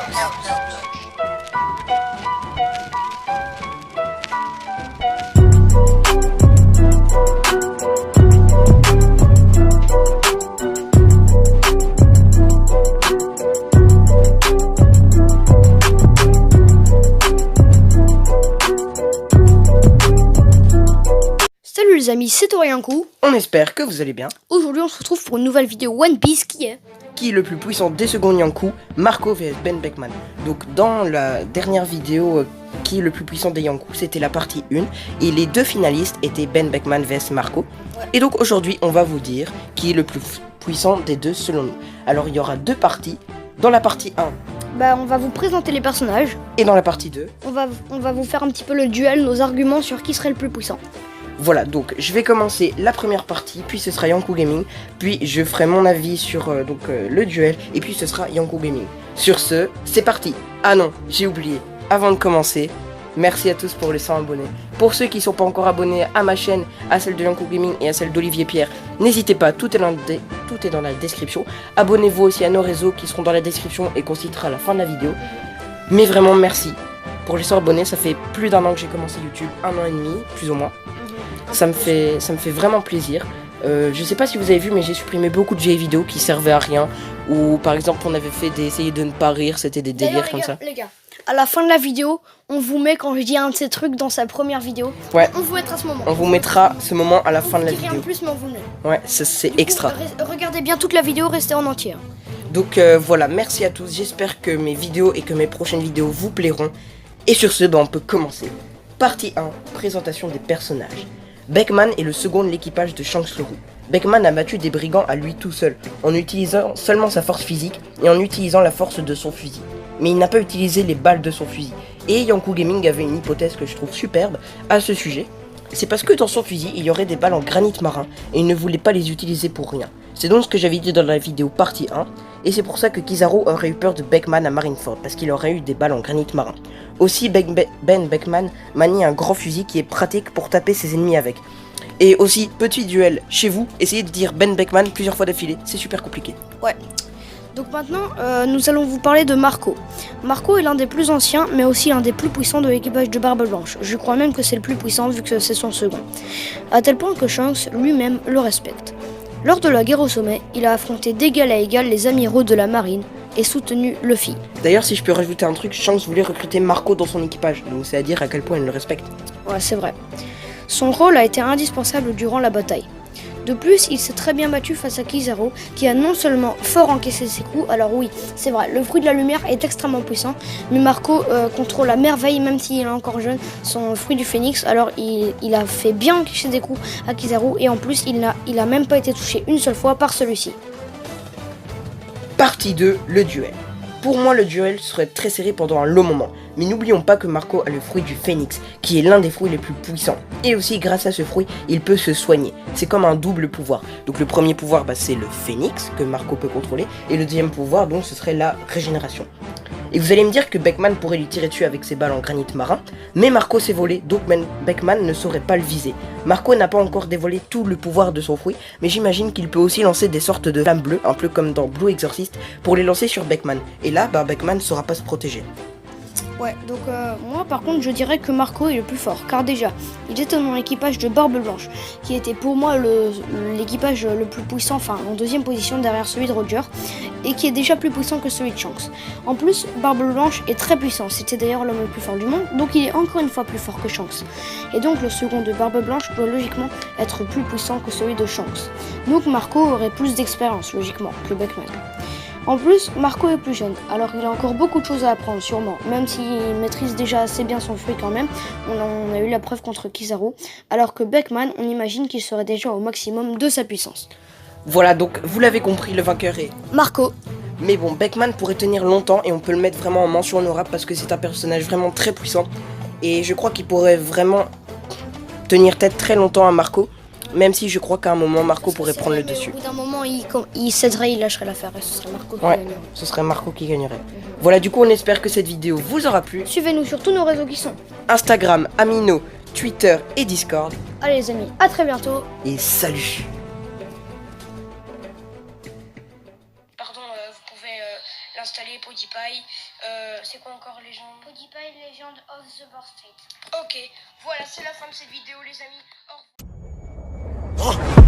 Salut les amis, c'est Toriankou. On espère que vous allez bien. Aujourd'hui on se retrouve pour une nouvelle vidéo One Piece qui est le plus puissant des secondes Yonkou, Marco vs Ben Beckman. Donc dans la dernière vidéo qui est le plus puissant des Yonkou, c'était la partie 1 et les deux finalistes étaient Ben Beckman vs Marco. Ouais. Et donc aujourd'hui on va vous dire qui est le plus puissant des deux selon nous. Alors il y aura deux parties. Dans la partie 1, on va vous présenter les personnages. Et dans la partie 2, on va vous faire un petit peu le duel, nos arguments sur qui serait le plus puissant. Voilà, donc je vais commencer la première partie, puis ce sera Yonkou Gaming, puis je ferai mon avis sur le duel, et puis ce sera Yonkou Gaming. Sur ce, c'est parti. Ah non, j'ai oublié, avant de commencer, merci à tous pour les 100 abonnés. Pour ceux qui ne sont pas encore abonnés à ma chaîne, à celle de Yonkou Gaming et à celle d'Olivier Pierre, n'hésitez pas, tout est dans la description. Abonnez-vous aussi à nos réseaux qui seront dans la description et qu'on citera à la fin de la vidéo. Mais vraiment merci. Pour les 100 abonnés, ça fait plus d'1 an que j'ai commencé YouTube, 1 an et demi, plus ou moins. Ça me fait vraiment plaisir. Je sais pas si vous avez vu, mais j'ai supprimé beaucoup de vieilles vidéos qui servaient à rien. Ou par exemple, on avait fait essayer de ne pas rire, c'était des délires comme ça. Les gars, à la fin de la vidéo, on vous met quand je dis un de ces trucs dans sa première vidéo. Ouais. On vous mettra ce moment. On vous mettra ce moment à la fin de la vidéo. En plus, mais on vous le met. Ouais, c'est extra. Regardez bien toute la vidéo, restez en entier. Donc voilà, merci à tous. J'espère que mes vidéos et que mes prochaines vidéos vous plairont. Et sur ce, on peut commencer. Partie 1, présentation des personnages. Beckman est le second de l'équipage de Shanks le Roux. Beckman a battu des brigands à lui tout seul, en utilisant seulement sa force physique et en utilisant la force de son fusil. Mais il n'a pas utilisé les balles de son fusil. Et Yonkou Gaming avait une hypothèse que je trouve superbe à ce sujet. C'est parce que dans son fusil, il y aurait des balles en granit marin et il ne voulait pas les utiliser pour rien. C'est donc ce que j'avais dit dans la vidéo partie 1, et c'est pour ça que Kizaru aurait eu peur de Beckman à Marineford, parce qu'il aurait eu des balles en granit marin. Aussi, Ben Beckman manie un grand fusil qui est pratique pour taper ses ennemis avec. Et aussi, petit duel, chez vous, essayez de dire Ben Beckman plusieurs fois d'affilée, c'est super compliqué. Ouais. Donc maintenant, nous allons vous parler de Marco. Marco est l'un des plus anciens, mais aussi l'un des plus puissants de l'équipage de Barbe Blanche. Je crois même que c'est le plus puissant, vu que c'est son second. À tel point que Shanks lui-même le respecte. Lors de la guerre au sommet, il a affronté d'égal à égal les amiraux de la marine et soutenu Luffy. D'ailleurs, si je peux rajouter un truc, Shanks voulait recruter Marco dans son équipage, donc c'est à dire à quel point il le respecte. Ouais, c'est vrai. Son rôle a été indispensable durant la bataille. De plus, il s'est très bien battu face à Kizaru, qui a non seulement fort encaissé ses coups, alors oui, c'est vrai, le fruit de la lumière est extrêmement puissant, mais Marco contrôle à merveille, même s'il est encore jeune, son fruit du phénix, alors il a fait bien encaisser des coups à Kizaru, et en plus, il n'a même pas été touché une seule fois par celui-ci. Partie 2, le duel. Pour moi, le duel serait très serré pendant un long moment, mais n'oublions pas que Marco a le fruit du phénix, qui est l'un des fruits les plus puissants. Et aussi, grâce à ce fruit, il peut se soigner. C'est comme un double pouvoir. Donc le premier pouvoir, c'est le phénix, que Marco peut contrôler, et le deuxième pouvoir, donc, ce serait la régénération. Et vous allez me dire que Beckman pourrait lui tirer dessus avec ses balles en granit marin, mais Marco s'est volé, donc Beckman ne saurait pas le viser. Marco n'a pas encore dévoilé tout le pouvoir de son fruit, mais j'imagine qu'il peut aussi lancer des sortes de flammes bleues, un peu comme dans Blue Exorcist, pour les lancer sur Beckman. Et là, Beckman ne saura pas se protéger. Ouais, donc moi par contre je dirais que Marco est le plus fort, car déjà, il était dans l'équipage de Barbe Blanche, qui était pour moi l'équipage le plus puissant, enfin en deuxième position derrière celui de Roger, et qui est déjà plus puissant que celui de Shanks. En plus, Barbe Blanche est très puissant, c'était d'ailleurs l'homme le plus fort du monde, donc il est encore une fois plus fort que Shanks. Et donc le second de Barbe Blanche doit logiquement être plus puissant que celui de Shanks. Donc Marco aurait plus d'expérience, logiquement, que Beckman. En plus, Marco est plus jeune, alors il a encore beaucoup de choses à apprendre sûrement, même s'il maîtrise déjà assez bien son fruit quand même, on a eu la preuve contre Kizaru, alors que Beckman, on imagine qu'il serait déjà au maximum de sa puissance. Voilà, donc vous l'avez compris, le vainqueur est Marco. Mais bon, Beckman pourrait tenir longtemps et on peut le mettre vraiment en mention honorable parce que c'est un personnage vraiment très puissant. Et je crois qu'il pourrait vraiment tenir tête très longtemps à Marco. Même si je crois qu'à un moment, Marco pourrait prendre le dessus. Au bout d'un moment, il céderait, il lâcherait l'affaire et ce serait Marco qui gagnerait. Ce serait Marco qui gagnerait. Voilà, du coup, on espère que cette vidéo vous aura plu. Suivez-nous sur tous nos réseaux qui sont Instagram, Amino, Twitter et Discord. Allez les amis, à très bientôt. Et salut. Pardon, vous pouvez l'installer, PewDiePie. C'est quoi encore légende? PewDiePie Legend of the Bar Street. Ok, voilà, c'est la fin de cette vidéo les amis. Au revoir.